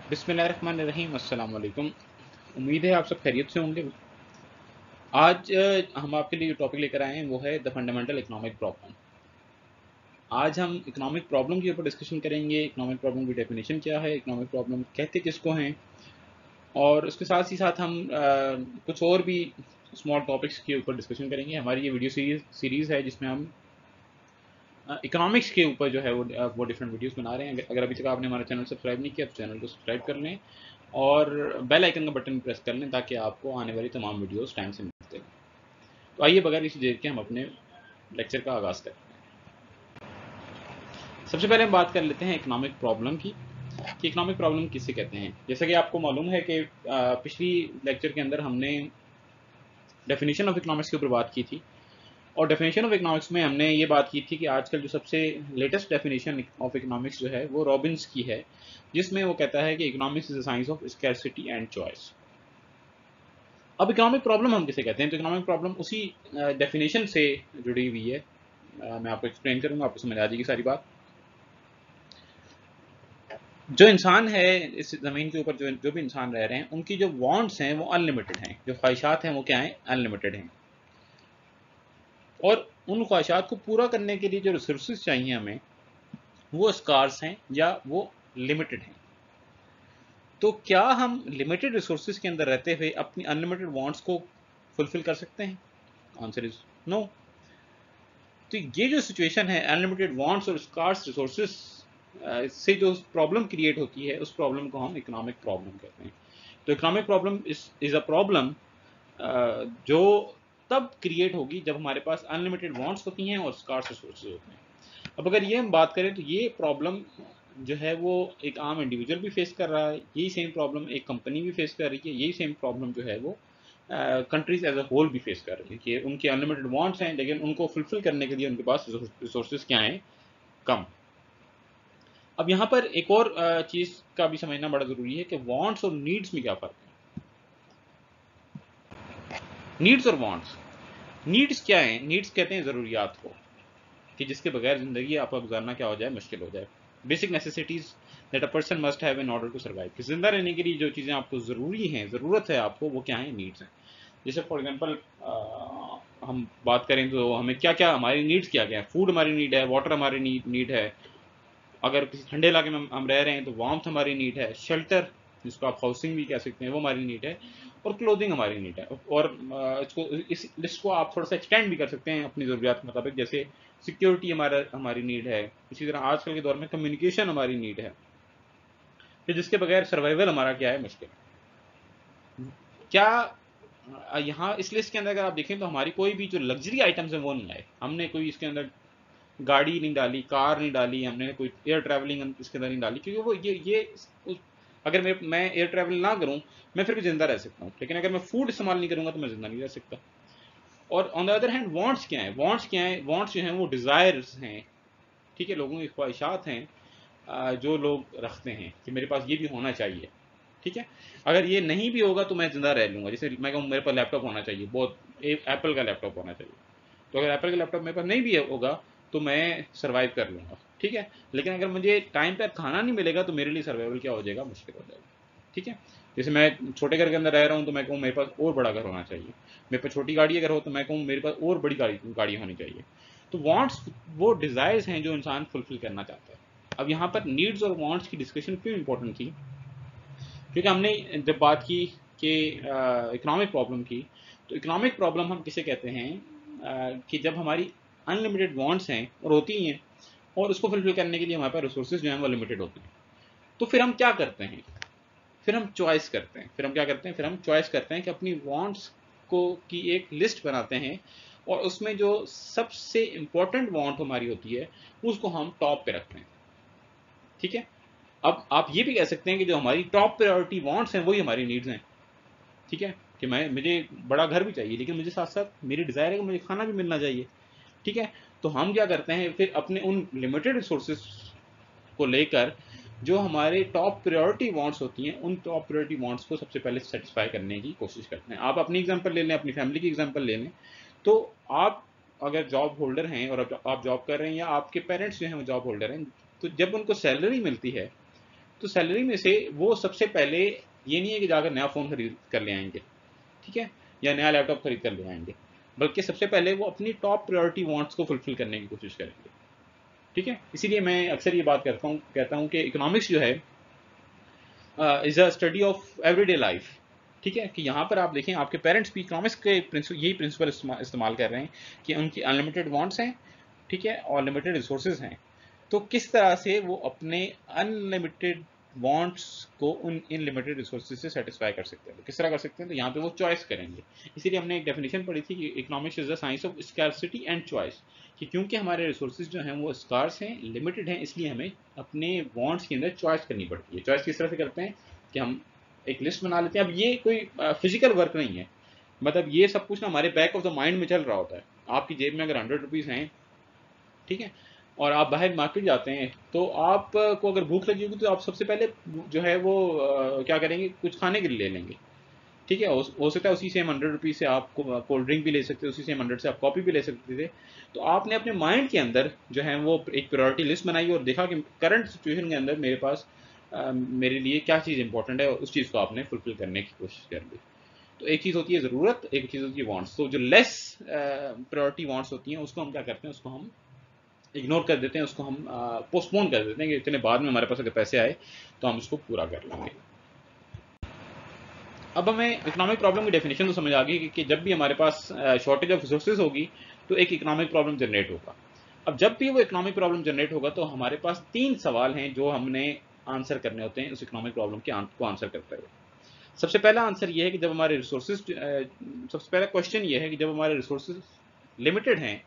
बिस्मिल्लाहिर्रहमानिर्रहीम। अस्सलाम वालेकुम। उम्मीद है आप सब खैरियत से होंगे। आज हम आपके लिए जो टॉपिक लेकर आए हैं वो है द फंडामेंटल इकोनॉमिक प्रॉब्लम। आज हम इकोनॉमिक प्रॉब्लम के ऊपर डिस्कशन करेंगे। इकोनॉमिक प्रॉब्लम की डेफिनेशन क्या है, इकोनॉमिक प्रॉब्लम कहते किसको हैं, और उसके साथ ही साथ हम कुछ और भी स्मॉल टॉपिक्स के ऊपर डिस्कशन करेंगे। हमारी ये वीडियो सीरीज़ है जिसमें हम इकोनॉमिक्स के ऊपर जो है वो डिफरेंट वीडियोस बना रहे हैं। अगर अभी तक आपने हमारा चैनल सब्सक्राइब नहीं किया तो चैनल को सब्सक्राइब कर लें और बेल आइकन का बटन प्रेस कर लें ताकि आपको आने वाली तमाम वीडियोस टाइम से मिलते रहें। तो आइए बगैर किसी देर के हम अपने लेक्चर का आगाज़ करते हैं। सबसे पहले हम बात कर लेते हैं इकोनॉमिक प्रॉब्लम की कि इकोनॉमिक प्रॉब्लम किसे कहते हैं। जैसा कि आपको मालूम है कि पिछली लेक्चर के अंदर हमने डेफिनेशन ऑफ इकोनॉमिक्स के ऊपर बात की थी, और डेफिनेशन ऑफ इकोनॉमिक्स में हमने ये बात की थी कि आजकल जो सबसे लेटेस्ट डेफिनेशन ऑफ इकोनॉमिक्स जो है वो रॉबिन्स की है, जिसमें वो कहता है कि economics is the science of scarcity and choice. अब इकोनॉमिक प्रॉब्लम हम किसे कहते हैं, तो इकोनॉमिक प्रॉब्लम उसी डेफिनेशन से जुड़ी हुई है। मैं आपको एक्सप्लेन करूंगा, आपको समझ आ जाएगी सारी बात। जो इंसान है इस ज़मीन के ऊपर, जो भी इंसान रह रहे हैं, उनकी जो वांट्स हैं वो अनलिमिटेड हैं, जो ख्वाहिशात हैं वो क्या हैं, अनलिमिटेड हैं। और उन ख्वाहिशात को पूरा करने के लिए जो रिसोर्सेज चाहिए हमें वो स्कार्स हैं या वो लिमिटेड हैं। तो क्या हम लिमिटेड रिसोर्सेज के अंदर रहते हुए अपनी अनलिमिटेड वांट्स को फुलफिल कर सकते हैं? Answer is no. तो ये जो सिचुएशन है अनलिमिटेड वांट्स और स्कार्स रिसोर्सेज से जो प्रॉब्लम क्रिएट होती है, उस प्रॉब्लम को हम इकोनॉमिक प्रॉब्लम कहते हैं। तो economic problem is a problem जो तब क्रिएट होगी जब हमारे पास अनलिमिटेड वांट्स होती हैं और स्कार्स रिसोर्सेज होते हैं। अब अगर ये हम बात करें तो ये प्रॉब्लम जो है वो एक आम इंडिविजुअल भी फेस कर रहा है, यही सेम प्रॉब्लम एक कंपनी भी फेस कर रही है, यही सेम प्रॉब्लम जो है वो कंट्रीज एज अ होल भी फेस कर रही है कि उनके अनलिमिटेड वांट्स हैं लेकिन उनको फुलफिल करने के लिए उनके पास रिसोर्सेज क्या हैं, कम। अब यहाँ पर एक और चीज़ का भी समझना बड़ा ज़रूरी है कि वांट्स और नीड्स में क्या फ़र्क है। नीड्स और वांट्स, नीड्स क्या है? नीड्स कहते हैं ज़रूरियात को, कि जिसके बगैर ज़िंदगी आपका गुजारना क्या हो जाए, मुश्किल हो जाए। Basic necessities that a person must have in order to survive, कि जिंदा रहने के लिए जो चीज़ें आपको ज़रूरी हैं, ज़रूरत है आपको, वो क्या है, नीड्स हैं। जैसे फॉर एग्जांपल हम बात करें तो हमें क्या क्या हमारी नीड्स क्या क्या है। फूड हमारी नीड है, वाटर हमारी नीड है, अगर किसी ठंडे इलाके में हम रह रहे हैं तो वार्मथ हमारी नीड है, शेल्टर जिसको आप हाउसिंग भी कह सकते हैं वो हमारी नीड है, और क्लोथिंग हमारी नीड है। और इसको इस लिस्ट को आप थोड़ा सा एक्सटेंड भी कर सकते हैं अपनी ज़रूरियात के मुताबिक। जैसे सिक्योरिटी हमारी नीड है, इसी तरह आजकल के दौर में कम्युनिकेशन हमारी नीड है, कि जिसके बगैर सर्वाइवल हमारा क्या है, मुश्किल है। क्या यहाँ इस लिस्ट के अंदर अगर आप देखें तो हमारी कोई भी जो लग्जरी आइटम्स हैं वो नहीं आए। हमने कोई इसके अंदर गाड़ी नहीं डाली, कार नहीं डाली, हमने कोई एयर ट्रैवलिंग इसके अंदर नहीं डाली, क्योंकि वो अगर मैं एयर ट्रैवल ना करूं मैं फिर भी जिंदा रह सकता हूं, लेकिन अगर मैं फूड इस्तेमाल नहीं करूंगा तो मैं जिंदा नहीं रह सकता। और on the other hand wants क्या है, वांट्स क्या है, वांट्स जो हैं वो डिज़ायर्स हैं, ठीक है, लोगों की ख्वाहिशात हैं, जो लोग रखते हैं कि मेरे पास ये भी होना चाहिए, ठीक है। अगर ये नहीं भी होगा तो मैं जिंदा रह लूंगा। जैसे मैं कहूँ मेरे पास लैपटॉप होना चाहिए, बहुत एप्पल का लैपटॉप होना चाहिए, तो अगर एप्पल का लैपटॉप मेरे पास नहीं भी होगा तो मैं सर्वाइव कर लूँगा, ठीक है। लेकिन अगर मुझे टाइम पर खाना नहीं मिलेगा तो मेरे लिए सर्वाइवल क्या हो जाएगा, मुश्किल हो जाएगा, ठीक है। जैसे मैं छोटे घर के अंदर रह रहा हूँ तो मैं कहूँ मेरे पास और बड़ा घर होना चाहिए, मेरे पास छोटी गाड़ी अगर हो तो मैं कहूँ मेरे पास और बड़ी गाड़ी होनी चाहिए। तो वांट्स वो डिज़ायर्स हैं जो इंसान फुलफिल करना चाहता है। अब यहाँ पर नीड्स और वांट्स की डिस्कशन क्यों इंपॉर्टेंट थी, क्योंकि हमने जब बात की कि इकोनॉमिक प्रॉब्लम की, तो इकोनॉमिक प्रॉब्लम हम किसे कहते हैं, कि जब हमारी अनलिमिटेड वांट्स हैं और होती ही हैं और उसको फुलफिल करने के लिए हमारे पास रिसोर्सेज जो हैं वो लिमिटेड होते हैं। तो फिर हम क्या करते हैं, फिर हम चॉइस करते हैं। फिर हम क्या करते हैं, फिर हम चॉइस करते हैं कि अपनी वांट्स को की एक लिस्ट बनाते हैं और उसमें जो सबसे इंपॉर्टेंट वांट हमारी होती है उसको हम टॉप पे रखते हैं, ठीक है। अब आप ये भी कह सकते हैं कि जो हमारी टॉप प्रायोरिटी वांट्स हैं वही हमारी नीड्स हैं, ठीक है। कि मुझे बड़ा घर भी चाहिए लेकिन मुझे साथ साथ मेरी डिज़ायर है कि मुझे खाना भी मिलना चाहिए, ठीक है। तो हम क्या करते हैं, फिर अपने उन लिमिटेड रिसोर्सेज को लेकर जो हमारे टॉप प्रायोरिटी वांट्स होती हैं, उन टॉप प्रायोरिटी वांट्स को सबसे पहले सेटिस्फाई करने की कोशिश करते हैं। आप अपनी एग्जांपल ले लें, अपनी फैमिली की एग्जांपल ले लें, तो आप अगर जॉब होल्डर हैं और आप जॉब कर रहे हैं या आपके पेरेंट्स जो हैं वो जॉब होल्डर हैं, तो जब उनको सैलरी मिलती है तो सैलरी में से वो सबसे पहले ये नहीं है कि जाकर नया फ़ोन खरीद कर ले आएंगे, ठीक है, या नया लैपटॉप खरीद कर ले आएंगे, बल्कि सबसे पहले वो अपनी टॉप प्रायोरिटी वांट्स को फुलफिल करने की कोशिश करेंगे, ठीक है। इसीलिए मैं अक्सर ये बात कहता हूँ कि इकोनॉमिक्स जो है is a study of everyday life, ठीक है, कि यहाँ पर आप देखें आपके पेरेंट्स भी इकोनॉमिक्स के यही प्रिंसिपल इस्तेमाल कर रहे हैं कि उनकी अनलिमिटेड वांट्स हैं, ठीक है, और लिमिटेड रिसोर्सेज हैं, तो किस तरह से वो अपने अनलिमिटेड वांट्स को उन इन लिमिटेड रिसोर्सेज से सेटिस्फाई कर सकते हैं, तो किस तरह कर सकते हैं, तो यहाँ पे वो चॉइस करेंगे। इसीलिए हमने एक डेफिनेशन पढ़ी थी कि economics is the science of scarcity and choice, कि क्योंकि हमारे रिसोर्सेज जो हैं वो स्कार्स हैं, लिमिटेड हैं, इसलिए हमें अपने वांट्स के अंदर चॉइस करनी पड़ती है। चॉइस किस तरह से करते हैं कि हम एक लिस्ट बना लेते हैं। अब ये कोई फिजिकल वर्क नहीं है, मतलब ये सब कुछ ना हमारे बैक ऑफ द माइंड में चल रहा होता है। आपकी जेब में अगर 100 रुपीज़ हैं, ठीक है, और आप बाहर मार्केट जाते हैं, तो आपको अगर भूख लगी होगी तो आप सबसे पहले जो है वो क्या करेंगे, कुछ खाने के लिए ले लेंगे, ठीक है। हो सकता है उसी सेम 100 रुपीज़ से आप कोल्ड ड्रिंक भी ले सकते थे, उसी सेम 100 से आप कॉफ़ी भी ले सकते थे। तो आपने अपने माइंड के अंदर जो है वो एक प्रायोरिटी लिस्ट बनाई और देखा कि करंट सिचुएशन के अंदर मेरे पास मेरे लिए क्या चीज़ इंपॉर्टेंट है, और उस चीज़ को आपने फुलफिल करने की कोशिश कर ली। तो एक चीज़ होती है ज़रूरत, एक चीज़ होती है वांट्स। तो जो लेस प्रायोरिटी वांट्स होती हैं उसको हम क्या करते हैं, उसको हम इग्नोर कर देते हैं, उसको हम पोस्टपोन कर देते हैं कि इतने बाद में हमारे पास अगर पैसे आए तो हम उसको पूरा कर लेंगे। अब हमें इकोनॉमिक प्रॉब्लम की डेफिनेशन तो समझ आ गई कि जब भी हमारे पास शॉर्टेज ऑफ रिसोर्सेज होगी तो एक इकोनॉमिक प्रॉब्लम जनरेट होगा। अब जब भी वो इकोनॉमिक प्रॉब्लम जनरेट होगा तो हमारे पास 3 सवाल हैं जो हमने आंसर करने होते हैं उस इकोनॉमिक प्रॉब्लम के को आंसर करते हुए। सबसे पहला आंसर ये है कि जब हमारे रिसोर्सेज सबसे पहला क्वेश्चन ये है कि जब हमारे रिसोर्सेज लिमिटेड हैं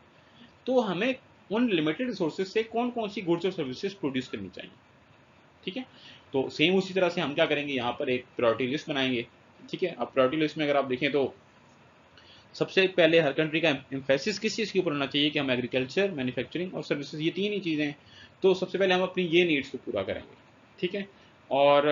तो हमें उन लिमिटेड रिसोर्सेज से कौन कौन सी गुड्स और सर्विसेज प्रोड्यूस करनी चाहिए, ठीक है। तो सेम उसी तरह से हम क्या करेंगे, यहाँ पर एक प्रायोरिटी लिस्ट बनाएंगे, ठीक है। अब प्रायोरिटी लिस्ट में अगर आप देखें तो सबसे पहले हर कंट्री का एम्फेसिस किस चीज़ के ऊपर होना चाहिए कि हम एग्रीकल्चर, मैन्युफैक्चरिंग और सर्विसेज, ये 3 ही चीज़ें हैं। तो सबसे पहले हम अपनी ये नीड्स को पूरा करेंगे, ठीक है। और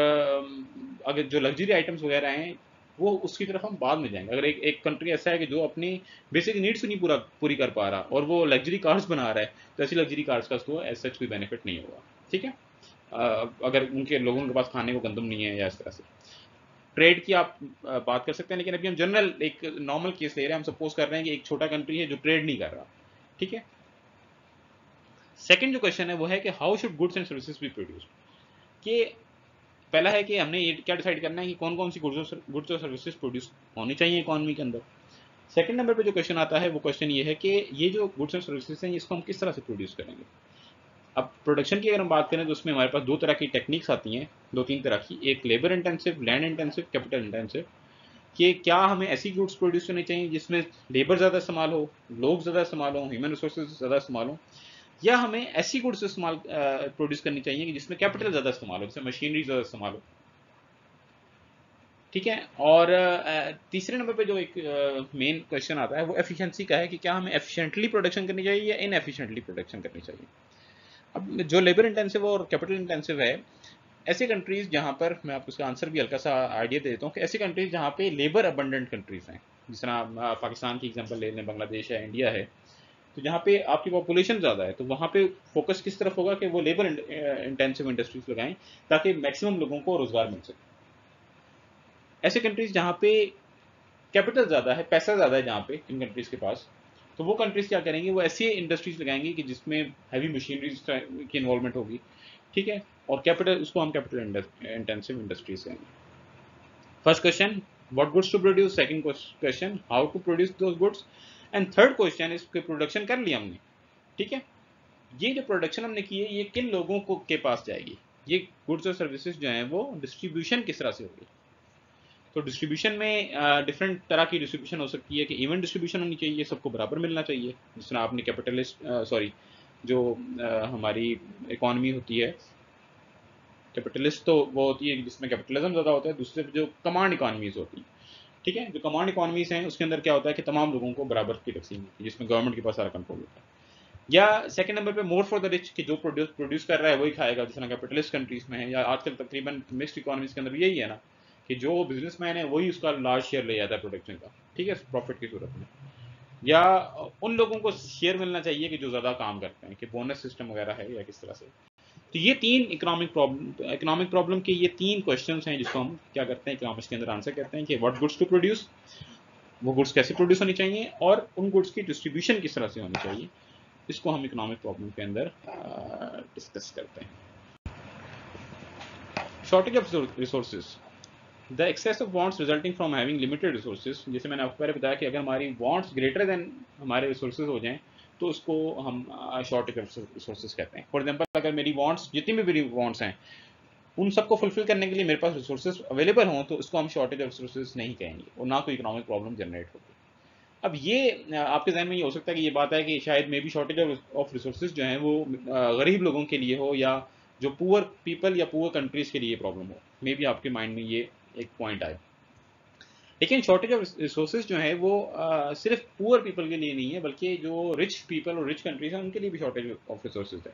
अगर जो लग्जरी आइटम्स वगैरह हैं वो उसकी तरफ हम बाद में जाएंगे। अगर एक कंट्री ऐसा है कि जो अपनी बेसिक नीड्स नहीं पूरी कर पा रहा और वो लग्जरी कार्स बना रहा है, तो ऐसी लग्जरी कार्स का उसको एज सच कोई बेनिफिट नहीं होगा, ठीक है। अगर उनके लोगों के पास खाने को गंदम नहीं है या इस तरह से। ट्रेड की आप बात कर सकते हैं, लेकिन अभी हम जनरल एक नॉर्मल केस ले रहे हैं। हम सपोज कर रहे हैं कि एक छोटा कंट्री है जो ट्रेड नहीं कर रहा, ठीक है। सेकंड जो क्वेश्चन है वो है कि how should goods and services be produced, कि पहला है कि हमने ये क्या डिसाइड करना है कि कौन कौन सी गुड्स और सर्विसेज प्रोड्यूस होनी चाहिए इकोनॉमी के अंदर। सेकंड नंबर पे जो क्वेश्चन आता है वो क्वेश्चन ये है कि ये जो गुड्स एंड सर्विसेज हैं इसको हम किस तरह से प्रोड्यूस करेंगे। अब प्रोडक्शन की अगर हम बात करें तो उसमें हमारे पास 2 तरह की टेक्निक्स आती हैं, 2-3 तरह की। एक labour intensive, land intensive, capital intensive, कि क्या हमें ऐसी गुड्स प्रोड्यूस करनी चाहिए जिसमें लेबर ज़्यादा इस्तेमाल हो, लोग ज़्यादा इस्तेमाल हो, ह्यूमन रिसोर्सेज ज़्यादा इस्तेमाल हो, या हमें ऐसी गुड्स इस्तेमाल प्रोड्यूस करनी चाहिए कि जिसमें कैपिटल ज़्यादा इस्तेमाल हो, जैसे मशीनरी ज़्यादा इस्तेमाल हो, ठीक है। और तीसरे नंबर पे जो एक मेन क्वेश्चन आता है वो एफिशिएंसी का है कि क्या हमें एफिशिएंटली प्रोडक्शन करनी चाहिए या इनएफिशिएंटली प्रोडक्शन करनी चाहिए। अब जो लेबर इंटेंसिव और कैपिटल इंटेंसिव है, ऐसे कंट्रीज जहाँ पर मैं आपको इसका आंसर भी हल्का सा आइडिया दे देता हूँ कि ऐसी कंट्रीज जहाँ पे लेबर अबंडेंट कंट्रीज हैं, जिस तरह पाकिस्तान की एग्जांपल ले लें, बांग्लादेश है, इंडिया है, तो जहाँ पे आपकी पॉपुलेशन ज़्यादा है तो वहाँ पे फोकस किस तरफ होगा कि वो लेबर इंटेंसिव इंडस्ट्रीज लगाएं ताकि मैक्सिमम लोगों को रोजगार मिल सके। ऐसे कंट्रीज जहाँ पे कैपिटल ज़्यादा है, पैसा ज़्यादा है जहाँ पे इन कंट्रीज़ के पास, तो वो कंट्रीज़ क्या करेंगी, वो ऐसी इंडस्ट्रीज लगाएंगी कि जिसमें हैवी मशीनरीज की इन्वॉल्वमेंट होगी, ठीक है। और कैपिटल, उसको हम कैपिटल इंटेंसिव इंडस्ट्रीज कहेंगे। First question, what goods to produce. Second question, how to produce those goods. And third question, इसके प्रोडक्शन कर लिया हमने, ठीक है। ये जो प्रोडक्शन हमने की है ये किन लोगों को के पास जाएगी, ये गुड्स और सर्विसेज जो हैं वो डिस्ट्रीब्यूशन किस तरह से होगी। तो डिस्ट्रीब्यूशन में डिफरेंट तरह की डिस्ट्रीब्यूशन हो सकती है कि इवन डिस्ट्रीब्यूशन होनी चाहिए, सबको बराबर मिलना चाहिए, जिस तरह आपने कैपिटलिस्ट सॉरी जो हमारी इकॉनमी होती है, कैपिटलिस्ट तो वो होती है जिसमें कैपिटलिज्म ज़्यादा होता है, दूसरे जो कमांड इकॉनमीज होती हैं, ठीक है। जो कमांड इकॉनमीज हैं उसके अंदर क्या होता है कि तमाम लोगों को बराबर की तकसीम होती है, जिसमें गवर्नमेंट के पास सारा कंट्रोल होता है। या सेकंड नंबर पे मोर फॉर द रिच, कि जो प्रोड्यूस कर रहा है वही खाएगा, जिस तरह कैपिटलिस्ट कंट्रीज में है, या आजकल तकरीबन मिक्स्ड इकोनॉमीज के अंदर यही है ना कि जो बिजनेसमैन है वही उसका लार्ज शेयर ले जाता है प्रोडक्शन का, ठीक है, प्रॉफिट की सूरत में। या उन लोगों को शेयर मिलना चाहिए कि जो ज़्यादा काम करते हैं, कि बोनस सिस्टम वगैरह है या किस तरह से। तो ये तीन इकोनॉमिक प्रॉब्लम के ये तीन क्वेश्चंस हैं जिसको हम क्या करते हैं इकोनॉमिक्स के अंदर आंसर करते हैं कि व्हाट गुड्स टू प्रोड्यूस, वो गुड्स कैसे प्रोड्यूस होनी चाहिए और उन गुड्स की डिस्ट्रीब्यूशन किस तरह से होनी चाहिए, इसको हम इकोनॉमिक प्रॉब्लम के अंदर डिस्कस करते हैं। Shortage of resources, the excess of wants resulting from having limited resources, जैसे मैंने आपको पहले बताया कि अगर हमारी वांट्स ग्रेटर देन हमारे रिसोर्सेज हो जाएं तो उसको हम शॉर्टेज ऑफ रिसोर्सेज कहते हैं। फॉर एग्जांपल अगर मेरी वांट्स जितनी भी मेरी वांट्स हैं उन सबको फुलफिल करने के लिए मेरे पास रिसोर्सेज अवेलेबल हों तो इसको हम शॉर्टेज ऑफ रिसोर्सेज नहीं कहेंगे और ना कोई इकोनॉमिक प्रॉब्लम जनरेट होगी। अब ये आपके जहन में ये हो सकता है कि ये बात है कि शायद may be shortage of resources जो है वो गरीब लोगों के लिए हो या जो पुअर पीपल या पुअर कंट्रीज के लिए प्रॉब्लम हो, मे बी आपके माइंड में ये एक पॉइंट आए। लेकिन शॉर्टेज ऑफ रिसोर्सेज जो है वो सिर्फ पुअर पीपल के लिए नहीं है बल्कि जो रिच पीपल और रिच कंट्रीज हैं उनके लिए भी शॉर्टेज ऑफ रिसोर्सेज है।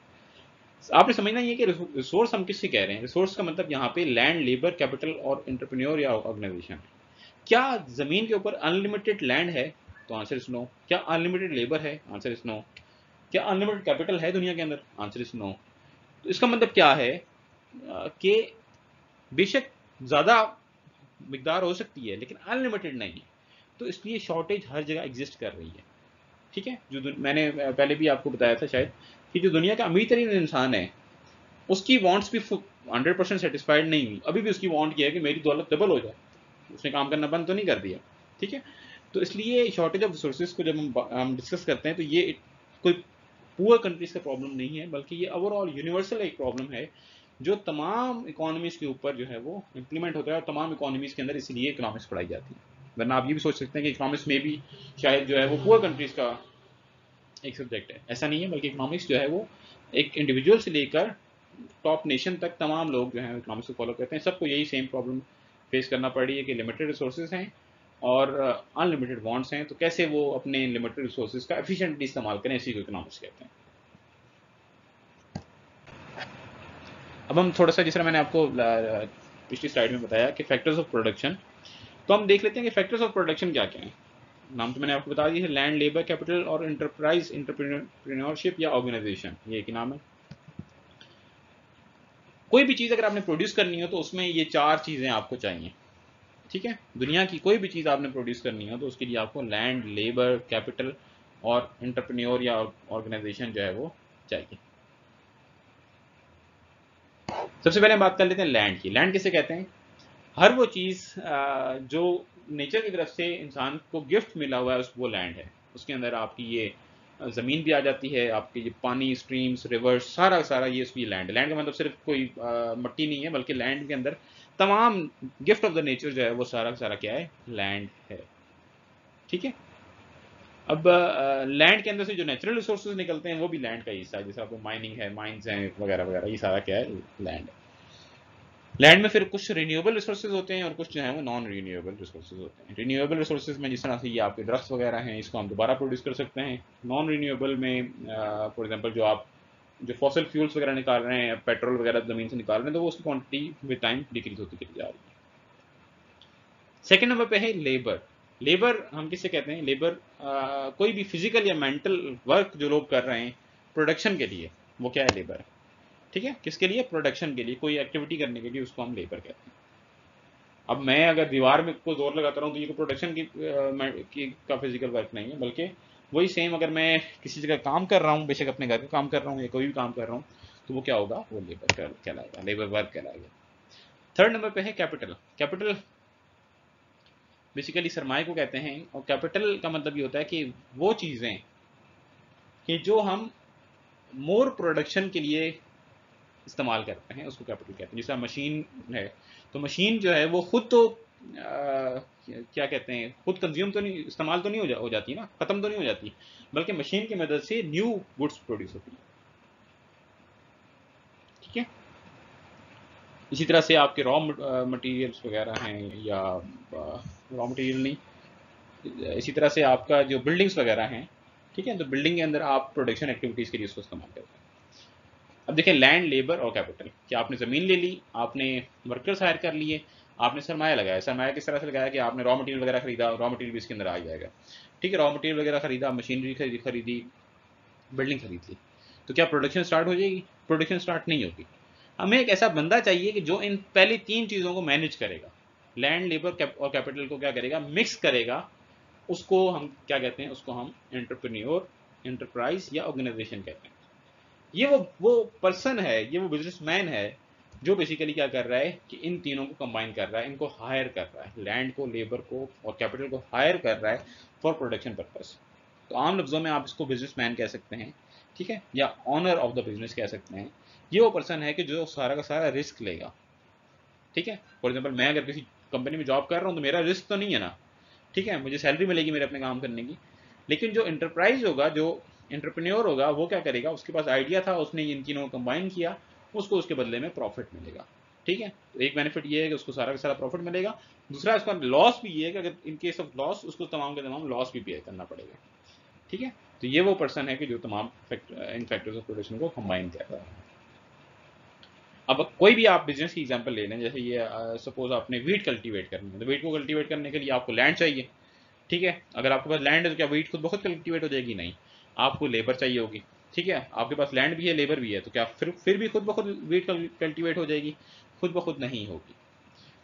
आपने समझना ये कि रिसोर्स हम किससे कह रहे हैं। रिसोर्स का मतलब यहाँ पे लैंड, लेबर, कैपिटल और एंटरप्रेन्योर या ऑर्गेनाइजेशन। क्या जमीन के ऊपर अनलिमिटेड लैंड है? तो आंसर इज नो। क्या अनलिमिटेड लेबर है? Answer is no. क्या अनलिमिटेड कैपिटल है दुनिया के अंदर? Answer is no. तो इसका मतलब क्या है कि बेशक ज्यादा मिकदार हो सकती है लेकिन अनलिमिटेड नहीं है, तो इसलिए शॉर्टेज हर जगह एग्जिस्ट कर रही है। ठीक है, जो मैंने पहले भी आपको बताया था शायद कि जो दुनिया का अमीर तरीन इंसान है उसकी वांट्स भी 100% सेटिस्फाइड नहीं हुई, अभी भी उसकी वांट ये है कि मेरी दौलत डबल हो जाए, उसने काम करना बंद तो नहीं कर दिया। ठीक है, तो इसलिए शॉर्टेज ऑफ रिसोर्सेज को जब हम डिस्कस करते हैं तो ये कोई पुअर कंट्रीज का प्रॉब्लम नहीं है बल्कि ये ओवरऑल यूनिवर्सल एक प्रॉब्लम है जो तमाम इकोनॉमीज के ऊपर जो है वो इम्प्लीमेंट होता है और तमाम इकोनॉमीज के अंदर इसलिए इकोनॉमिक्स पढ़ाई जाती है। वरना आप ये भी सोच सकते हैं कि इकोनॉमिक्स में भी शायद जो है वो पुअर कंट्रीज का एक सब्जेक्ट है, ऐसा नहीं है, बल्कि इकोनॉमिक्स जो है वो एक इंडिविजुअल से लेकर टॉप नेशन तक तमाम लोग जो है इकोनॉमिक्स को फॉलो करते हैं, सबको यही सेम प्रॉब्लम फेस करना पड़ी है कि लिमिटेड रिसोर्सेज हैं और अनलिमिटेड वांट्स हैं, तो कैसे वो अपने लिमिटेड रिसोर्सेज का एफिशिएंटली इस्तेमाल करें, इसी को इकोनॉमिक्स कहते हैं। अब हम थोड़ा सा, जिस मैंने आपको पिछली स्लाइड में बताया कि फैक्टर्स ऑफ प्रोडक्शन, तो हम देख लेते हैं कि फैक्टर्स ऑफ प्रोडक्शन क्या क्या है। नाम तो मैंने आपको बता दिया है, लैंड, लेबर, कैपिटल और एंटरप्राइज, एंटरप्रेन्योरशिप या ऑर्गेनाइजेशन, ये एक नाम है। कोई भी चीज़ अगर आपने प्रोड्यूस करनी हो तो उसमें ये चार चीज़ें आपको चाहिए। ठीक है, दुनिया की कोई भी चीज़ आपने प्रोड्यूस करनी हो तो उसके लिए आपको लैंड, लेबर, कैपिटल और एंटरप्रेन्योर या ऑर्गेनाइजेशन जो है वो चाहिए। सबसे पहले हम बात कर लेते हैं लैंड की। लैंड किसे कहते हैं? हर वो चीज़ जो नेचर की तरफ से इंसान को गिफ्ट मिला हुआ है वो लैंड है। उसके अंदर आपकी ये ज़मीन भी आ जाती है, आपकी ये पानी, स्ट्रीम्स, रिवर्स, सारा सारा ये उसकी लैंड। लैंड का मतलब सिर्फ कोई मट्टी नहीं है बल्कि लैंड के अंदर तमाम गिफ्ट ऑफ द नेचर जो है वो सारा सारा क्या है? लैंड है। ठीक है, अब लैंड के अंदर से जो नेचुरल रिसोर्सेज निकलते हैं वो भी लैंड का हिस्सा है, जैसे आपको माइनिंग है, माइंस हैं वगैरह वगैरह, ये सारा क्या है? लैंड है। लैंड में फिर कुछ रिन्यूएबल रिसोर्सेज होते हैं और कुछ जो है वो नॉन रिन्यूएबल रिसोर्सेज होते हैं। रिन्यूएबल रिसोर्सेज में जिस तरह से ये आपके दरख्त वगैरह हैं, इसको हम दोबारा प्रोड्यूस कर सकते हैं। नॉन रिन्यूएबल में फॉर एग्जांपल जो आप जो फॉसिल फ्यूल्स वगैरह निकाल रहे हैं, पेट्रोल वगैरह ज़मीन से निकाल रहे हैं, तो वो उसकी क्वांटिटी विद टाइम डिक्रीज होती चली जा रही है। सेकेंड नंबर पे है लेबर। लेबर हम किससे कहते हैं? लेबर कोई भी फिजिकल या मेंटल वर्क जो लोग कर रहे हैं प्रोडक्शन के लिए, वो क्या है? लेबर। ठीक है, किसके लिए? प्रोडक्शन के लिए, कोई एक्टिविटी करने के लिए, उसको हम लेबर कहते हैं। अब मैं अगर दीवार में को जोर लगाता रहूँ तो ये कोई प्रोडक्शन का फिजिकल वर्क नहीं है, बल्कि वही सेम अगर मैं किसी जगह काम कर रहा हूँ, बेशक अपने घर का काम कर रहा हूँ या कोई भी काम कर रहा हूँ, तो वो क्या होगा? वो लेबर कहलाएगा, लेबर वर्क कहलाएगा। थर्ड नंबर पे है कैपिटल। कैपिटल बेसिकली सरमाए को कहते हैं और कैपिटल का मतलब ये होता है कि वो चीज़ें कि जो हम मोर प्रोडक्शन के लिए इस्तेमाल करते हैं उसको कैपिटल कहते हैं। जैसे मशीन है तो मशीन जो है वो खुद तो क्या कहते हैं, खुद कंज्यूम तो नहीं, इस्तेमाल तो नहीं हो जाती ना, खत्म तो नहीं हो जाती, बल्कि मशीन की मदद से न्यू गुड्स प्रोड्यूस होती है। ठीक है, इसी तरह से आपके रॉ मटेरियल्स वगैरह हैं या रॉ मटेरियल नहीं, इसी तरह से आपका जो बिल्डिंग्स वगैरह हैं, ठीक है, तो बिल्डिंग के अंदर आप प्रोडक्शन एक्टिविटीज़ के लिए उसको इस्तेमाल करते हैं। अब देखिए लैंड, लेबर और कैपिटल, कि आपने ज़मीन ले ली, आपने वर्कर्स हायर कर लिए, आपने सरमाया लगाया। सरमाया किस तरह से लगाया कि आपने रॉ मटेरियल वगैरह खरीदा, रॉ मटेरियल भी इसके अंदर आ जाएगा। ठीक है, रॉ मटेरियल वगैरह खरीदा, मशीनरी खरीदी, बिल्डिंग खरीद ली। तो क्या प्रोडक्शन स्टार्ट हो जाएगी? प्रोडक्शन स्टार्ट नहीं होगी। हमें एक ऐसा बंदा चाहिए कि जो इन पहली 3 चीज़ों को मैनेज करेगा, लैंड, लेबर और कैपिटल को क्या करेगा, मिक्स करेगा। उसको हम क्या कहते हैं? उसको हम एंटरप्रेन्योर, एंटरप्राइज या ऑर्गेनाइजेशन कहते हैं। ये वो पर्सन है, ये वो बिजनेसमैन है जो बेसिकली क्या कर रहा है कि इन तीनों को कंबाइन कर रहा है, इनको हायर कर रहा है, लैंड को, लेबर को और कैपिटल को हायर कर रहा है फॉर प्रोडक्शन पर्पस। तो आम लफ्जों में आप इसको बिजनेसमैन कह सकते हैं, ठीक है, या ऑनर ऑफ द बिजनेस कह सकते हैं। ये वो पर्सन है कि जो सारा का सारा रिस्क लेगा, ठीक है। फॉर एग्जाम्पल मैं अगर किसी कंपनी में जॉब कर रहा हूँ तो मेरा रिस्क तो नहीं है ना, ठीक है, मुझे सैलरी मिलेगी मेरे अपने काम करने की। लेकिन जो एंटरप्राइज होगा, जो एंटरप्रेन्योर होगा, वो क्या करेगा, उसके पास आइडिया था, उसने इन तीनों को कंबाइन किया, उसको उसके बदले में प्रॉफिट मिलेगा, ठीक है। तो एक बेनिफिट ये है कि उसको सारा का सारा प्रॉफिट मिलेगा। दूसरा उसका लॉस भी ये है कि अगर इन केस ऑफ लॉस उसको तमाम के तमाम लॉस भी पे करना पड़ेगा, ठीक है। तो ये वो पर्सन है कि जो तमाम इन फैक्टर्स ऑफ प्रोडक्शन को कंबाइन कर रहा है। अब कोई भी आप बिजनेस की एग्जांपल ले लें, जैसे ये सपोज आपने वीट कल्टीवेट करनी है, तो वीट को कल्टीवेट करने के लिए आपको लैंड चाहिए, ठीक है। अगर आपके पास लैंड है तो क्या वीट खुद बहुत कल्टीवेट हो जाएगी? नहीं, आपको लेबर चाहिए होगी, ठीक है। आपके पास लैंड भी है, लेबर भी है, तो क्या फिर भी खुद ब खुद वीट कल्टीवेट हो जाएगी? खुद ब खुद नहीं होगी,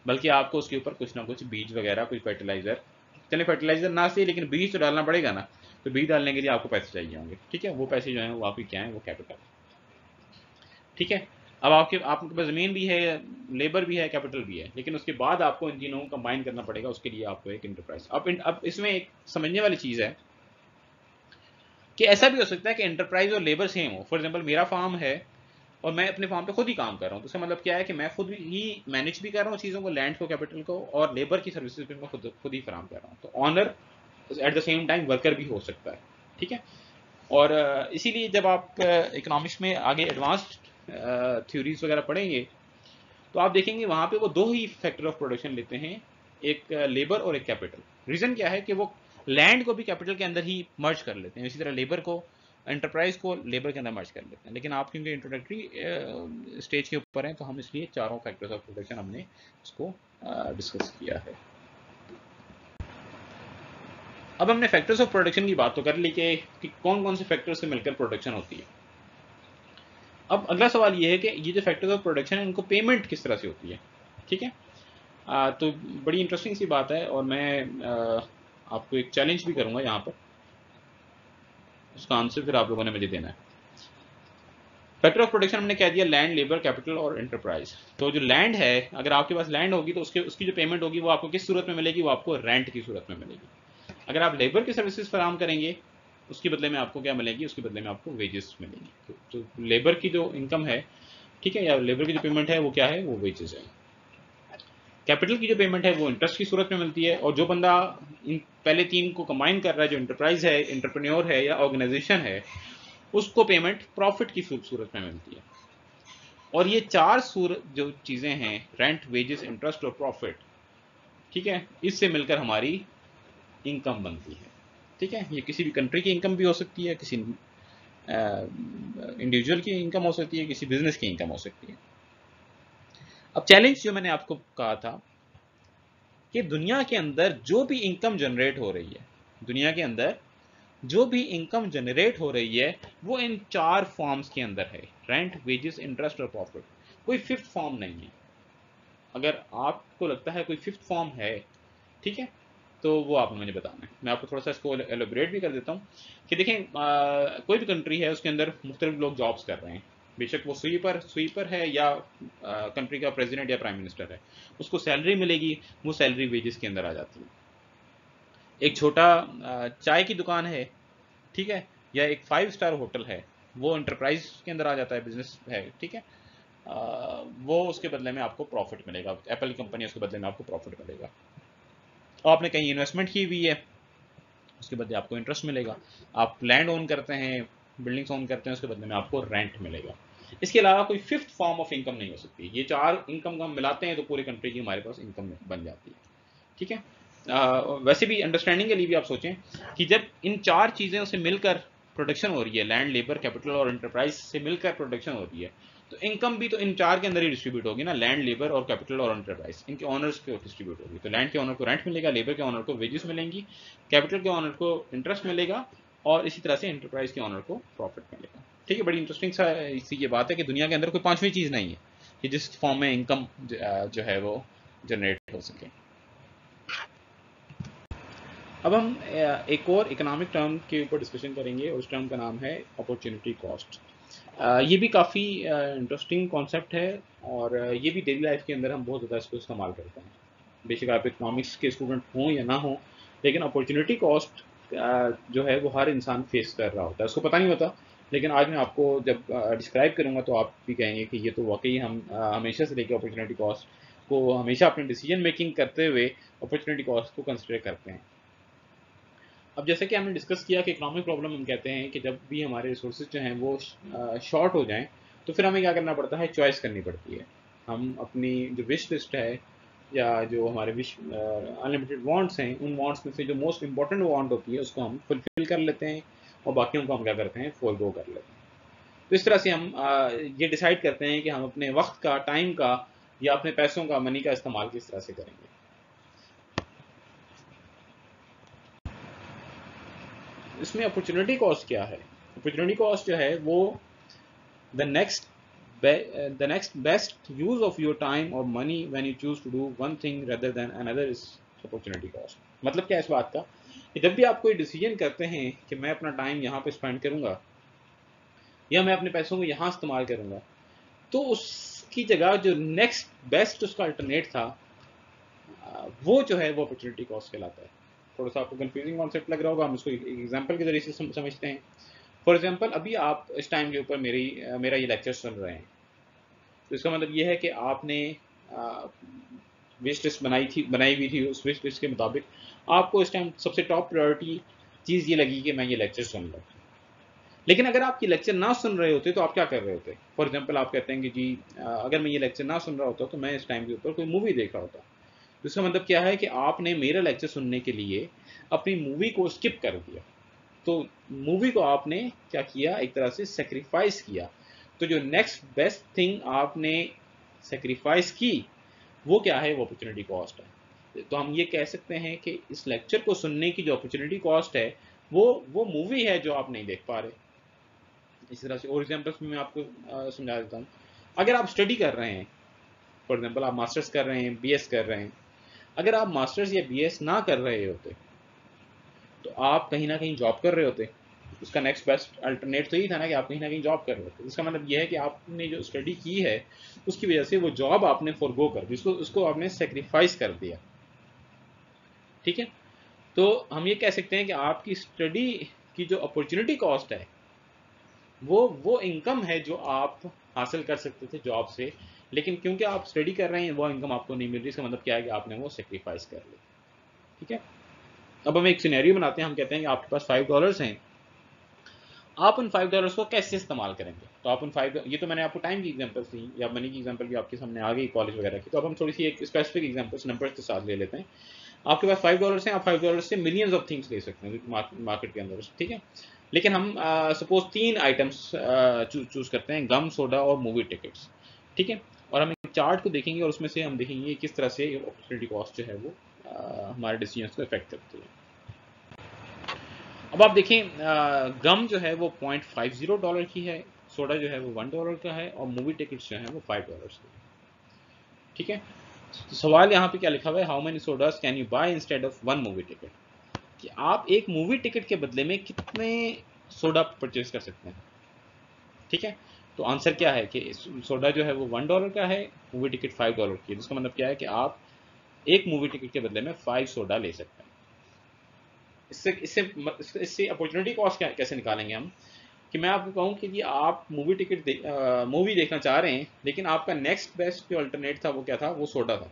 बल्कि आपको उसके ऊपर कुछ ना कुछ बीज वगैरह, कोई फर्टिलाइजर, चले फर्टिलाइजर ना सही लेकिन बीज तो डालना पड़ेगा ना। तो बीज डालने के लिए आपको पैसे चाहिए होंगे, ठीक है। वो पैसे जो है वो आपकी क्या है, वो कैपिटल, ठीक है। अब आपके पास ज़मीन भी है, लेबर भी है, कैपिटल भी है, लेकिन उसके बाद आपको इन तीनों को कंबाइन करना पड़ेगा, उसके लिए आपको एक इंटरप्राइज। अब इसमें एक समझने वाली चीज़ है कि ऐसा भी हो सकता है कि एंटरप्राइज और लेबर सेम हो। फॉर एग्जांपल मेरा फार्म है और मैं अपने फार्म पे खुद ही काम कर रहा हूँ, तो इसका मतलब क्या है कि मैं खुद ही मैनेज भी कर रहा हूँ चीज़ों को, लैंड को, कैपिटल को, और लेबर की सर्विसेज भी मैं खुद ही फराम कर रहा हूँ। तो owner at the same time worker भी हो सकता है, ठीक है। और इसीलिए जब आप इकोनॉमिक्स में आगे एडवांस्ड थ्योरीज वगैरह पढ़ेंगे तो आप देखेंगे वहाँ पे वो दो ही फैक्टर ऑफ प्रोडक्शन लेते हैं, एक लेबर और एक कैपिटल। रीज़न क्या है कि वो लैंड को भी कैपिटल के अंदर ही मर्ज कर लेते हैं, इसी तरह लेबर को, एंटरप्राइज को लेबर के अंदर मर्ज कर लेते हैं। लेकिन आप क्योंकि इंट्रोडक्टरी स्टेज के ऊपर हैं तो हम इसलिए चारों फैक्टर्स ऑफ प्रोडक्शन हमने इसको डिस्कस किया है। अब हमने फैक्टर्स ऑफ प्रोडक्शन की बात तो कर ली कि कौन कौन से फैक्टर्स से मिलकर प्रोडक्शन होती है। अब अगला सवाल ये है कि ये जो फैक्टर्स ऑफ प्रोडक्शन है इनको पेमेंट किस तरह से होती है, ठीक है। तो बड़ी इंटरेस्टिंग सी बात है और मैं आपको एक चैलेंज भी करूंगा यहाँ पर, उसका आंसर फिर आप लोगों ने मुझे देना है। फैक्टर ऑफ प्रोडक्शन हमने कह दिया लैंड, लेबर, कैपिटल और एंटरप्राइज। तो जो लैंड है, अगर आपके पास लैंड होगी तो उसकी जो पेमेंट होगी वो आपको किस सूरत में मिलेगी? वो आपको रेंट की सूरत में मिलेगी। अगर आप लेबर की सर्विसेज फराहम करेंगे उसके बदले में आपको क्या मिलेगी? उसके बदले में आपको वेजेस मिलेंगी। तो लेबर की जो इनकम है, ठीक है, या लेबर की जो पेमेंट है वो क्या है? वो वेजेस है। कैपिटल की जो पेमेंट है वो इंटरेस्ट की सूरत में मिलती है, और जो बंदा इन पहले तीन को कंबाइन कर रहा है, जो एंटरप्राइज है, एंटरप्रेन्योर है या ऑर्गेनाइजेशन है, उसको पेमेंट प्रॉफिट की सूरत में मिलती है। और ये चार सूरत जो चीज़ें हैं, रेंट, वेजेस, इंटरेस्ट और प्रॉफिट, ठीक है, इससे मिलकर हमारी इनकम बनती है, ठीक है। ये किसी भी कंट्री की इनकम भी हो सकती है, किसी इंडिविजुअल की इनकम हो सकती है, किसी बिजनेस की इनकम हो सकती है। अब चैलेंज जो मैंने आपको कहा था कि दुनिया के अंदर जो भी इनकम जनरेट हो रही है, दुनिया के अंदर जो भी इनकम जनरेट हो रही है वो इन चार फॉर्म्स के अंदर है, रेंट, वेजेस, इंटरेस्ट और प्रॉफिट। कोई फिफ्थ फॉर्म नहीं है। अगर आपको लगता है कोई फिफ्थ फॉर्म है, ठीक है, तो वो आपने मुझे बताना है। मैं आपको थोड़ा सा इसको एलोबरेट भी कर देता हूँ कि देखें, कोई भी कंट्री है उसके अंदर मुख्तलिफ लोग जॉब्स कर रहे हैं, बेशक वो स्वीपर है या कंट्री का प्रेसिडेंट या प्राइम मिनिस्टर है, उसको सैलरी मिलेगी, वो सैलरी वेजेस के अंदर आ जाती है। एक छोटा चाय की दुकान है, ठीक है, या एक 5 स्टार होटल है, वो एंटरप्राइज के अंदर आ जाता है, बिजनेस है, ठीक है। वो उसके बदले में आपको प्रॉफिट मिलेगा, एप्पल की कंपनी उसके बदले में आपको प्रॉफिट मिलेगा। आपने कहीं इन्वेस्टमेंट की हुई है, उसके बदले आपको इंटरेस्ट मिलेगा। आप लैंड ओन करते हैं, बिल्डिंग्स ओन करते हैं, उसके बदले में आपको रेंट मिलेगा। इसके अलावा कोई फिफ्थ फॉर्म ऑफ इनकम नहीं हो सकती। ये चार इनकम हम मिलाते हैं तो पूरी कंट्री की हमारे पास इनकम बन जाती है, ठीक है। वैसे भी अंडरस्टैंडिंग के लिए भी आप सोचें कि जब इन चार चीज़ों से मिलकर प्रोडक्शन हो रही है, लैंड, लेबर, कैपिटल और एंटरप्राइज से मिलकर प्रोडक्शन हो रही है, तो इनकम भी तो इन चार के अंदर ही डिस्ट्रीब्यूट होगी ना, लैंड, लेबर और कैपिटल और एंटरप्राइज, इनके ऑनर्स को डिस्ट्रीब्यूट होगी। तो लैंड के ऑनर को रेंट मिलेगा, लेबर के ऑनर को वेजेस मिलेंगी, कैपिटल के ऑनर को इंटरेस्ट मिलेगा और इसी तरह से एंटरप्राइज के ऑनर को प्रॉफिट मिलेगा। ठीक है, बड़ी इंटरेस्टिंग सा इसी ये बात है कि दुनिया के अंदर कोई पांचवी चीज़ नहीं है कि जिस फॉर्म में इनकम जो है वो जनरेट हो सके। अब हम एक और इकोनॉमिक टर्म के ऊपर डिस्कशन करेंगे, उस टर्म का नाम है अपॉर्चुनिटी कॉस्ट। ये भी काफ़ी इंटरेस्टिंग कॉन्सेप्ट है और ये भी डेली लाइफ के अंदर हम बहुत ज़्यादा इसको इस्तेमाल करते हैं। बेसिक आप इकोनॉमिक्स के स्टूडेंट हों या ना हो, लेकिन अपॉर्चुनिटी कॉस्ट जो है वो हर इंसान फेस कर रहा होता है, उसको पता नहीं होता। लेकिन आज मैं आपको जब डिस्क्राइब करूंगा तो आप भी कहेंगे कि ये तो वाकई हम हमेशा से लेकर अपॉर्चुनिटी कॉस्ट को हमेशा अपने डिसीजन मेकिंग करते हुए अपॉर्चुनिटी कॉस्ट को कंसिडर करते हैं। अब जैसे कि हमने डिस्कस किया कि इकोनॉमिक प्रॉब्लम हम कहते हैं कि जब भी हमारे रिसोर्सेज जो हैं वो शॉर्ट हो जाएं तो फिर हमें क्या करना पड़ता है, चॉइस करनी पड़ती है। हम अपनी जो विश लिस्ट है या जो हमारे विश अनलिमिटेड वांट्स हैं, उन वांट्स में से जो मोस्ट इंपॉर्टेंट वांट होती है उसको हम फुलफिल कर लेते हैं और बाकियों को हम क्या करते हैं, फोरगो कर लेते हैं। तो इस तरह से हम ये डिसाइड करते हैं कि हम अपने वक्त का, टाइम का या अपने पैसों का, मनी का इस्तेमाल किस तरह से करेंगे। इसमें अपॉर्चुनिटी कॉस्ट क्या है? अपॉर्चुनिटी कॉस्ट जो है वो the next the next best use of your time or money when you choose to do one thing rather than another is opportunity cost। मतलब क्या है इस बात का कि जब भी आप कोई डिसीजन करते हैं कि मैं अपना टाइम यहाँ पे स्पेंड करूंगा या मैं अपने पैसों को यहाँ इस्तेमाल करूंगा, तो उसकी जगह जो नेक्स्ट बेस्ट उसका अल्टरनेट था वो जो है वो अपॉर्चुनिटी कॉस्ट कहलाता है। थोड़ा सा आपको कंफ्यूजिंग कॉन्सेप्ट लग रहा होगा, हम इसको एक एग्जांपल के जरिए से समझते हैं। फॉर एग्जांपल अभी आप इस टाइम के ऊपर मेरा ये लेक्चर सुन रहे हैं, तो इसका मतलब ये है कि आपने विश लिस्ट बनाई हुई थी। उस विश लिस्ट के मुताबिक आपको इस टाइम सबसे टॉप प्रायोरिटी चीज़ ये लगी कि मैं ये लेक्चर सुन लूँ। लेकिन अगर आप ये लेक्चर ना सुन रहे होते तो आप क्या कर रहे होते? फॉर एग्जांपल आप कहते हैं कि जी अगर मैं ये लेक्चर ना सुन रहा होता तो मैं इस टाइम के ऊपर कोई मूवी देख रहा होता। तो इसका मतलब क्या है कि आपने मेरा लेक्चर सुनने के लिए अपनी मूवी को स्किप कर दिया। तो मूवी को आपने क्या किया, एक तरह से सेक्रीफाइस किया। तो जो नेक्स्ट बेस्ट थिंग आपने सेक्रीफाइस की वो क्या है, वो अपॉर्चुनिटी कॉस्ट है। तो हम ये कह सकते हैं कि इस लेक्चर को सुनने की जो अपॉर्चुनिटी कॉस्ट है वो मूवी है जो आप नहीं देख पा रहे। इस तरह से और एग्जांपल्स में मैं आपको समझा देता हूँ। अगर आप स्टडी कर रहे हैं, फॉर एग्जांपल आप मास्टर्स कर रहे हैं, बीएस कर रहे हैं, अगर आप मास्टर्स या बीएस ना कर रहे होते तो आप कहीं ना कहीं जॉब कर रहे होते। उसका नेक्स्ट बेस्ट अल्टरनेट तो यही था ना कि आप कहीं ना कहीं जॉब कर रहे होते। इसका मतलब यह है कि आपने जो स्टडी की है उसकी वजह से वो जॉब आपने फॉरगो कर दी, उसको आपने सेक्रीफाइस कर दिया। ठीक है, तो हम ये कह सकते हैं कि आपकी स्टडी की जो अपॉर्चुनिटी कॉस्ट है वो इनकम है जो आप हासिल कर सकते थे जॉब से, लेकिन क्योंकि आप स्टडी कर रहे हैं वो इनकम आपको नहीं मिल रही। इसका मतलब क्या है कि आपने वो सेक्रीफाइस कर ली। ठीक है, अब हम एक सिनेरियो बनाते हैं। हम कहते हैं कि आपके पास $5 हैं, आप उन $5 को कैसे इस्तेमाल करेंगे? तो आप उन 5, ये तो मैंने आपको टाइम की एग्जांपल्स दी या मनी की एग्जांपल भी आपके सामने आ गई कॉलेज वगैरह की। तो अब हम थोड़ी सी एक स्पेसिफिक एग्जांपल्स नंबर्स के साथ ले लेते हैं। आपके पास $5 हैं, आप $5 से मिलियंस ऑफ थिंग्स ले सकते हैं मार्केट के अंदर। ठीक है, लेकिन हम सपोज 3 आइटम्स चूज करते हैं, गम, सोडा और मूवी टिकट्स। ठीक है, और हम एक चार्ट को देखेंगे और उसमें से हम देखेंगे किस तरह से अपॉर्चुनिटी कॉस्ट जो है वो हमारे डिसीजन को इफेक्ट करती है। अब आप देखें, गम जो है वो $0.50 की है, सोडा जो है वो $1 का है और मूवी टिकट्स जो है वो $5 की। ठीक है, तो सवाल यहाँ पे क्या लिखा हुआ है, how many sodas can you buy instead of 1 movie ticket, कि आप एक मूवी टिकट के बदले में कितने सोडा परचेज कर सकते हैं। ठीक है, तो आंसर क्या है कि सोडा जो है वो $1 का है, मूवी टिकट $5 की है। जिसका मतलब क्या है कि आप एक मूवी टिकट के बदले में 5 सोडा ले सकते हैं। इससे इससे इससे अपॉर्चुनिटी कॉस्ट कैसे निकालेंगे हम, कि मैं आपको कहूँ कि जी आप मूवी देखना चाह रहे हैं, लेकिन आपका नेक्स्ट बेस्ट जो अल्टरनेट था वो क्या था, वो सोडा था।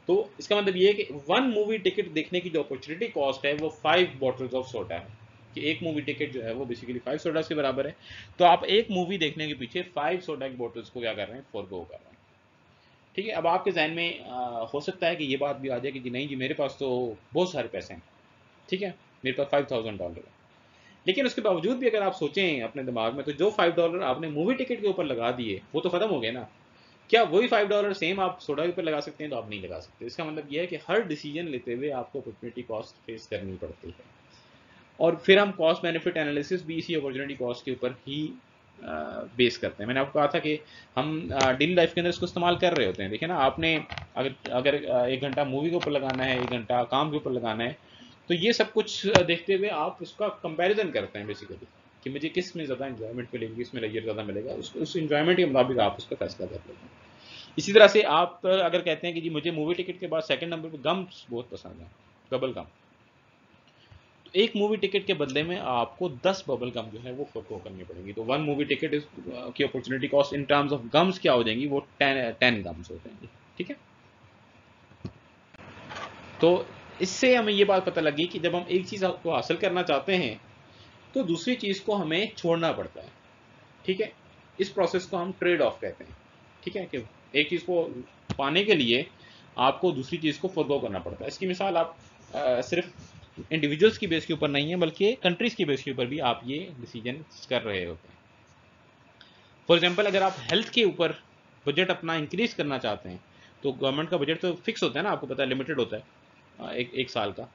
तो इसका मतलब ये है कि 1 मूवी टिकट देखने की जो अपॉर्चुनिटी कॉस्ट है वो 5 बॉटल्स ऑफ सोडा है, कि एक मूवी टिकट जो है वो बेसिकली 5 सोडा के बराबर है। तो आप एक मूवी देखने के पीछे 5 सोडा की बॉटल्स को क्या कर रहे हैं, फॉरगो कर रहे हैं। ठीक है, अब आपके जहन में हो सकता है कि ये बात भी आ जाए कि जी नहीं जी मेरे पास तो बहुत सारे पैसे हैं। ठीक है, मेरे पास $5,000 है, लेकिन उसके बावजूद भी अगर आप सोचें अपने दिमाग में, तो जो $5 आपने मूवी टिकट के ऊपर लगा दिए वो तो खत्म हो गए ना। क्या वही $5 सेम आप सोडा के ऊपर लगा सकते हैं? तो आप नहीं लगा सकते। इसका मतलब यह है कि हर डिसीजन लेते हुए आपको अपॉर्चुनिटी कॉस्ट फेस करनी पड़ती है। और फिर हम कॉस्ट बेनिफिट एनालिसिस भी इसी अपॉर्चुनिटी कॉस्ट के ऊपर ही बेस करते हैं। मैंने आपको कहा था कि हम डेली लाइफ के अंदर इसको इस्तेमाल कर रहे होते हैं। देखिए ना, आपने अगर अगर 1 घंटा मूवी के ऊपर लगाना है, 1 घंटा काम के ऊपर लगाना है, तो ये सब कुछ देखते हुए आप उसका कंपैरिजन करते हैं बेसिकली कि मुझे किस में ज़्यादा इन्जॉयमेंट मिलेगी, किस में लेजर ज़्यादा मिलेगा, उस इन्जॉयमेंट के मुताबिक आप उसका फैसला कर लेते हैं। इसी तरह से आप अगर कहते हैं कि जी मुझे मूवी टिकट के बाद सेकंड नंबर पे गम्स बहुत पसंद है, बबल गम, तो एक मूवी टिकट के बदले में आपको 10 बबल गम जो है वो फोरगो करनी पड़ेगी। तो 1 मूवी टिकट की opportunity cost in terms of gums क्या हो जाएंगी, वो 10 गम्स हो जाएंगी। ठीक है, तो इससे हमें ये बात पता लगी कि जब हम एक चीज़ को हासिल करना चाहते हैं तो दूसरी चीज़ को हमें छोड़ना पड़ता है। ठीक है, इस प्रोसेस को हम ट्रेड ऑफ कहते हैं। ठीक है, कि एक चीज़ को पाने के लिए आपको दूसरी चीज़ को फोरगो करना पड़ता है। इसकी मिसाल आप सिर्फ इंडिविजुअल्स की बेस के ऊपर नहीं है, बल्कि कंट्रीज़ की बेस के ऊपर भी आप ये डिसीजन कर रहे होते हैं। फॉर एग्जाम्पल, अगर आप हेल्थ के ऊपर बजट अपना इंक्रीज करना चाहते हैं, तो गवर्नमेंट का बजट तो फिक्स होता है ना, आपको पता है, लिमिटेड होता है एक साल का।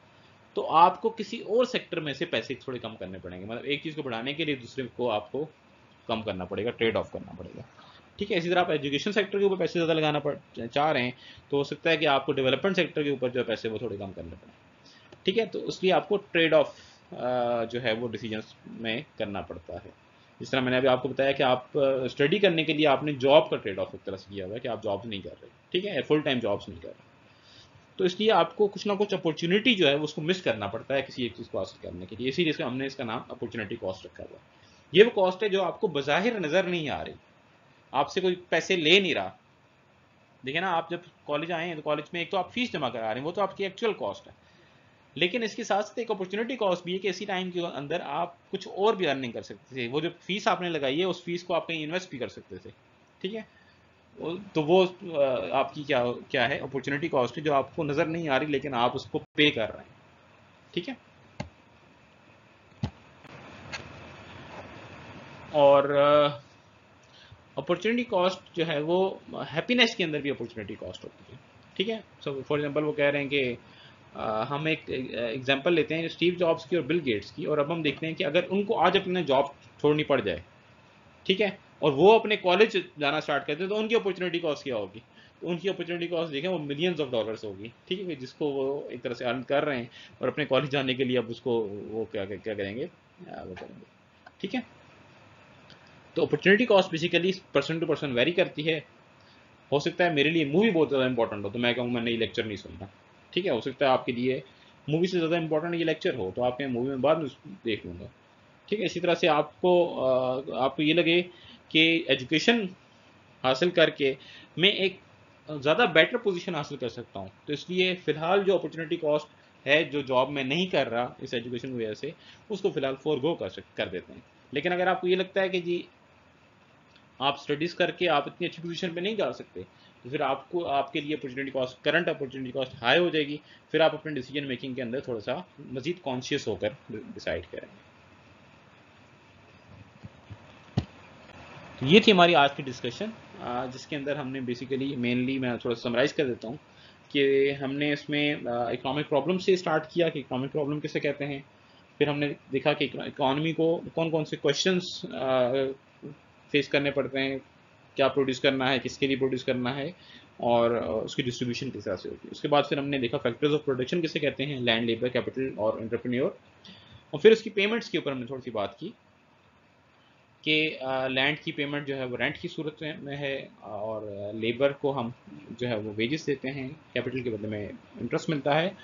तो आपको किसी और सेक्टर में से पैसे थोड़े कम करने पड़ेंगे, मतलब एक चीज़ को बढ़ाने के लिए दूसरे को आपको कम करना पड़ेगा, ट्रेड ऑफ करना पड़ेगा। ठीक है, इसी तरह आप एजुकेशन सेक्टर के ऊपर पैसे ज़्यादा लगाना चाह रहे हैं, तो हो सकता है कि आपको डेवलपमेंट सेक्टर के ऊपर जो पैसे वो थोड़े कम करने पड़ें। ठीक है, तो इसलिए आपको ट्रेड ऑफ जो है वो डिसीजंस में करना पड़ता है। जिस तरह मैंने अभी आपको बताया कि आप स्टडी करने के लिए आपने जॉब का ट्रेड ऑफ एक तरह से किया हुआ है कि आप जॉब्स नहीं कर रहे। ठीक है, फुल टाइम जॉब्स नहीं कर रहे, तो इसलिए आपको कुछ ना कुछ अपॉर्चुनिटी जो है उसको मिस करना पड़ता है किसी एक चीज़ को हासिल करने के लिए। इसीलिए हमने इसका नाम अपॉर्चुनिटी कॉस्ट रखा हुआ है। ये वो कॉस्ट है जो आपको बज़ाहिर नज़र नहीं आ रही, आपसे कोई पैसे ले नहीं रहा। देखिए ना, आप जब कॉलेज आए हैं तो कॉलेज में एक तो आप फीस जमा करा रहे हैं, वो तो आपकी एक्चुअल कॉस्ट है, लेकिन इसके साथ साथ एक अपॉर्चुनिटी कॉस्ट भी है कि इसी टाइम के अंदर आप कुछ और भी अर्निंग कर सकते थे। वो जो फीस आपने लगाई है उस फीस को आप कहीं इन्वेस्ट भी कर सकते थे। ठीक है, तो वो आपकी क्या क्या है, अपॉर्चुनिटी कॉस्ट है जो आपको नज़र नहीं आ रही, लेकिन आप उसको पे कर रहे हैं। ठीक है, और अपॉर्चुनिटी कॉस्ट जो है वो हैप्पीनेस के अंदर भी अपॉर्चुनिटी कॉस्ट होती है। ठीक है, सो फॉर एग्जांपल वो कह रहे हैं कि हम एक एग्जांपल लेते हैं स्टीव जॉब्स की और बिल गेट्स की, और अब हम देखते हैं कि अगर उनको आज अपने जॉब छोड़नी पड़ जाए, ठीक है, और वो अपने कॉलेज जाना स्टार्ट करते हैं, तो उनकी अपॉर्चुनिटी कॉस्ट क्या होगी? तो उनकी अपॉर्चुनिटी कॉस्ट देखें वो मिलियंस ऑफ डॉलर्स होगी। ठीक है, जिसको वो एक तरह से अर्न कर रहे हैं, और अपने कॉलेज जाने के लिए अब उसको वो क्या क्या करेंगे, वो करेंगे। ठीक है, तो opportunity cost basically person to person vary करती है। हो सकता है मेरे लिए मूवी बहुत ज़्यादा इंपॉर्टेंट हो तो मैं कहूँ मैंने ये लेक्चर नहीं सुनना। ठीक है, हो सकता है आपके लिए मूवी से ज़्यादा इंपॉर्टेंट ये लेक्चर हो, तो आप कहें मूवी में बाद में देख लूँगा। ठीक है, इसी तरह से आपको ये लगे कि एजुकेशन हासिल करके मैं एक ज़्यादा बेटर पोजीशन हासिल कर सकता हूँ, तो इसलिए फ़िलहाल जो अपॉर्चुनिटी कॉस्ट है जो जॉब में नहीं कर रहा इस एजुकेशन की वजह से, उसको फ़िलहाल फोरगो कर देते हैं। लेकिन अगर आपको ये लगता है कि जी आप स्टडीज़ करके आप इतनी अच्छी पोजीशन पे नहीं जा सकते, तो फिर आपको आपके लिए opportunity cost, current opportunity cost high हो जाएगी। फिर आप अपने डिसीजन मेकिंग के अंदर थोड़ा सा मज़ीद कॉन्शियस होकर डिसाइड करेंगे। तो ये थी हमारी आज की डिस्कशन, जिसके अंदर हमने बेसिकली मेनली, मैं थोड़ा समराइज कर देता हूँ कि हमने इसमें इकोनॉमिक प्रॉब्लम से स्टार्ट किया कि इकोनॉमिक प्रॉब्लम किसे कहते हैं। फिर हमने देखा कि इकोनॉमी को कौन कौन से क्वेश्चंस फेस करने पड़ते हैं, क्या प्रोड्यूस करना है, किसके लिए प्रोड्यूस करना है, और उसकी डिस्ट्रीब्यूशन किस तरह से होती है। उसके बाद फिर हमने देखा फैक्टर्स ऑफ प्रोडक्शन किसे कहते हैं, लैंड, लेबर, कैपिटल और एंटरप्रेन्योर। और फिर उसकी पेमेंट्स के ऊपर हमने थोड़ी सी बात की कि लैंड की पेमेंट जो है वो रेंट की सूरत में है, और लेबर को हम जो है वो वेजेस देते हैं, कैपिटल के बदले में इंटरेस्ट मिलता है,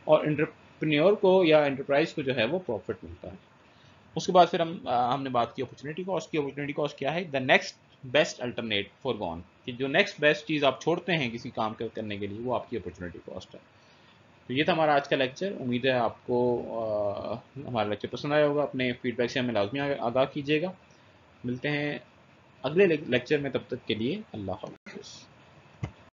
और एंटरप्रेन्योर को या एंटरप्राइज को जो है वो प्रॉफिट मिलता है। उसके बाद फिर हमने बात की अपॉर्चुनिटी कॉस्ट की। अपॉर्चुनिटी कॉस्ट क्या है, the next best alternate for gone, कि जो नेक्स्ट बेस्ट चीज़ आप छोड़ते हैं किसी काम करने के लिए, वो आपकी अपॉर्चुनिटी कॉस्ट है। तो ये था हमारा आज का लेक्चर। उम्मीद है आपको हमारा लेक्चर पसंद आया होगा। अपने फीडबैक से हमें लाजमी आगाह कीजिएगा। मिलते हैं अगले लेक्चर में, तब तक के लिए अल्लाह हाफ़िज़।